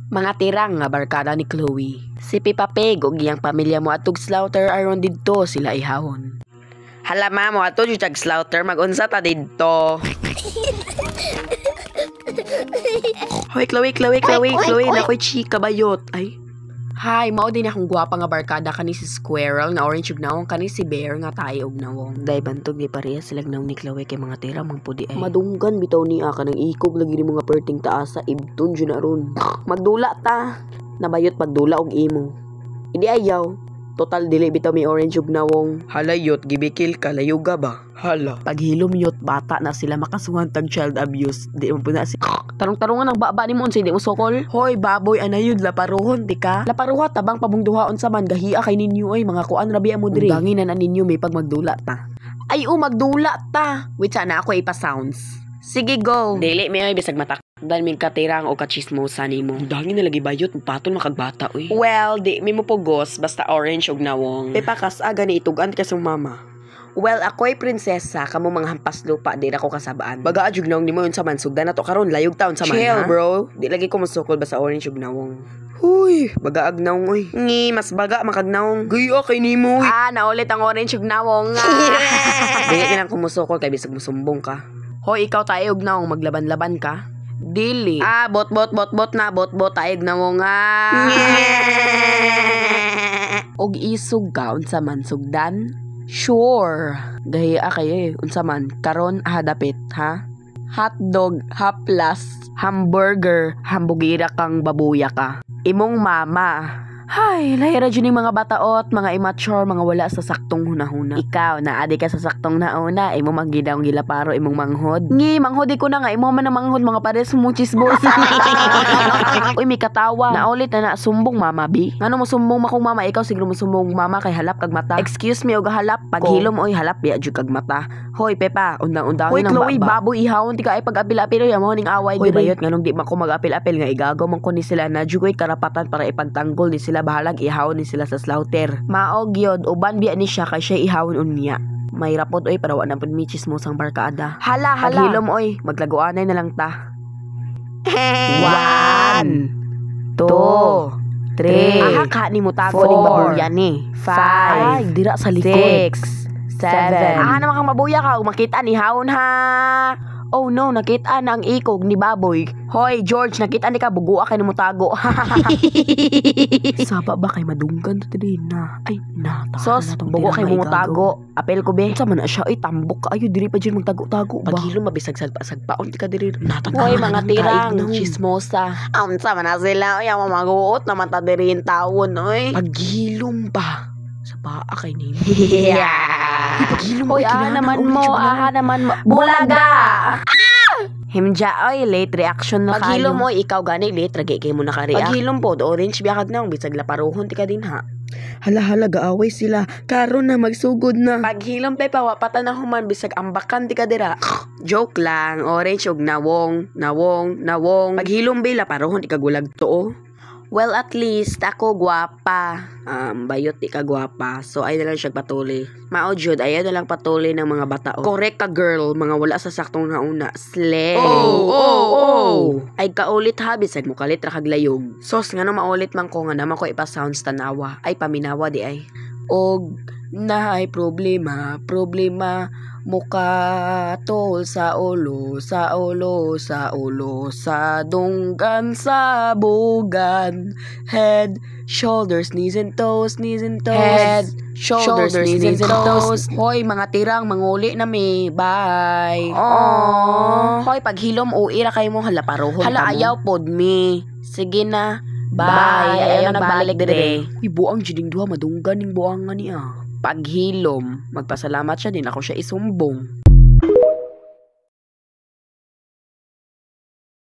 Mga tirang nga barkada ni Chloe. Si Peppa Pig ug iyang pamilya mo atog slaughter aron didto sila ihawon. Hala mo ato jud tag slaughter mag-unsa ta didto. Hoy Chloe, nakoy chika bayot. Ay. Hi, mao din akong gwapa nga barkada kani si Squirrel nga orange ug nawong kani si Bear nga tayo ug nawong. Day bantog di pareha sila nawong ni Chloe kay mga tira mang pudi ay. Madunggan bitaw ni ka nang ikog lagi ni mga perting taasa ibton jud na ron. Magdula ta. Nabayot pagdula og imo. Idi ayaw. Total dili bitaw mi orange ug nawong. Halayot gibikil ka layuga ba? Hala. Paghilom yot bata na sila makasuhan tag child abuse. Di mo puna si tarong-tarongan ang baba ni mo unsay di mo sokol. Hoy baboy anayud laparuhon di ka. Laparuha tabang pabungduhaon sa man gahiya kay ninyo ay mga kuan rabi mo diri. Undangin na ninyo may pag magdula ta. Ay magdula ta. Wait sana ako ipa-sounds. Sige go. Dili may bisag matak. Dahil may katirang o kachismosa ni mo. Dangin na lagi bayot, patol makagbata uy. Well, di may mo pugos, basta orange og nawong. Pepa kas aga ni itugan ka sa mama. Well, ako'y prinsesa, kamo mga hampas lupa, di na ko kasabaan. Baga adyug nawong ni mo yun sa mansugdan na to karon layog taon sa man. Chill bro, di lagi ko masukol basta orange og nawong. Huy, baga agnawong uy. Ngi, mas baga makagnawong. Gaya kay ni mo. Naulit ang orange og nawong. Di ka nang kumusukol kay bisag musumbong ka. Hoy, ikaw tayo og nawong maglaban-laban ka. Dili. Bot taig na mo nga. Og isog ka unsa man sugdan? Sure. Gahiya kayo unsa man karon hadapit ha? Hotdog, haplas, hamburger, hambugira kang babuya ka. Imong mama. Hay, lahira dyan yung mga bataot, mga immature, mga wala sa saktong hunahuna. Ikaw, naadi ka sa saktong nauna, imo maggidaong gilaparo, imong manghod. Ngi, manghodi ko na nga, imo man na manghod, mga pares mong chisbos. Uy, may katawa. Naulit na sumbong mama, bi. Ngano mo sumbong makong mama, ikaw siguro mo sumbong mama kay halap kag mata. Excuse me, og halap, paghilom oy halap, biya dyan kag mata. Hoy, Pepa, undang-undang ng baba. Hoy, Chloe, baboy, ihawon, tika ay pag-apil-apil, yaman ning away. Hoy, bayot, nganong di mako mag-apil-apil nga, igagaw man ko ni sila na dyan karapatan para ipagtanggol ni sila bahalag ihawon ni sila sa slaughter. Maog yod, uban biya ni siya kay siya ihawon unya. May rapot oy para wala pud mi chismosang barkada. Hala. Paghilom oy, maglaguanay na lang ta. 1 2 3 aha ka ni mo tago ning babuya ni. 5 ay dira sa likod. 6 7 aha naman kang mabuya ka makita ni hawon ha. Oh no, nakita na ang ikog ni baboy. Hoy, George, nakita ni ka bugua kay mo tago. Saba ba kay madunggan to din na? Ay, sos, bugo kay mo tago. Apel ko be. Sa man na siya ay tambok ka ayo diri pa diyan magtago-tago ba. Paghilom mabisag sagpaon ti ka diri. Hoy, mga tirang chismosa. Unsa man na sila ay mamaguot naman ta diri in taon oy. Paghilom ba? Sa paa kay nimo. Hoy, naman mo. Bulaga! Himja, oy, late reaction na kayo. Paghilom mo, ikaw gani, late, ragi kayo mo nakareact. Paghilom po, orange biyakag na, bisag laparuhon, tika din ha. Hala, gaaway sila. Karon na, magsugod na. Paghilom, pepa, wapatan na human, bisag ambakan, tika dira. Joke lang, orange og nawong. Paghilom, be, laparuhon, tika gulag to, well, at least, ako gwapa. Bayot di ka gwapa. So, ay na lang siya patuloy. Mao jud, ayaw na lang patuloy ng mga bata. Correct ka, girl. Mga wala sa saktong nauna. Slay. Oh. Ay kaulit ha, bisag mo kalit ra kag layog. Sos, nga no maulit man ko nga naman ko ipa-sounds tanawa. Ay, paminawa di ay. Og, nahay problema. Muka tol sa ulo, sa dunggan, sa bugan. Head, shoulders, knees and toes. Head, shoulders, knees and toes. Hoy, mga tirang, manguli na mi. Bye. Hoy, paghilom, uira kayo mo halaparohon. Hala, ayaw pod mi. Sige na. Bye. Ayaw nagbalik dire. Ibuang jiding duha, madunggan ning buangan niya. Paghilom, magpasalamat siya din ako siya isumbong.